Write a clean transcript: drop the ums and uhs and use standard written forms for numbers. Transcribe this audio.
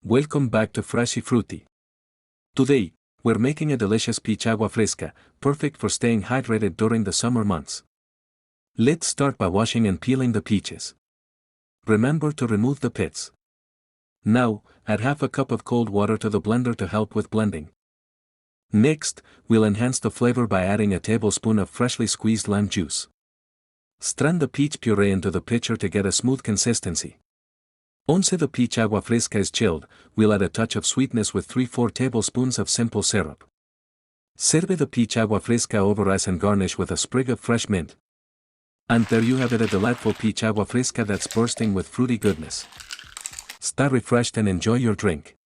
Welcome back to Freshy Fruity. Today, we're making a delicious peach agua fresca, perfect for staying hydrated during the summer months. Let's start by washing and peeling the peaches. Remember to remove the pits. Now, add half a cup of cold water to the blender to help with blending. Next, we'll enhance the flavor by adding a tablespoon of freshly squeezed lime juice. Strain the peach puree into the pitcher to get a smooth consistency. Once the peach agua fresca is chilled, we'll add a touch of sweetness with 3-4 tablespoons of simple syrup. Serve the peach agua fresca over ice and garnish with a sprig of fresh mint. And there you have it, a delightful peach agua fresca that's bursting with fruity goodness. Stay refreshed and enjoy your drink.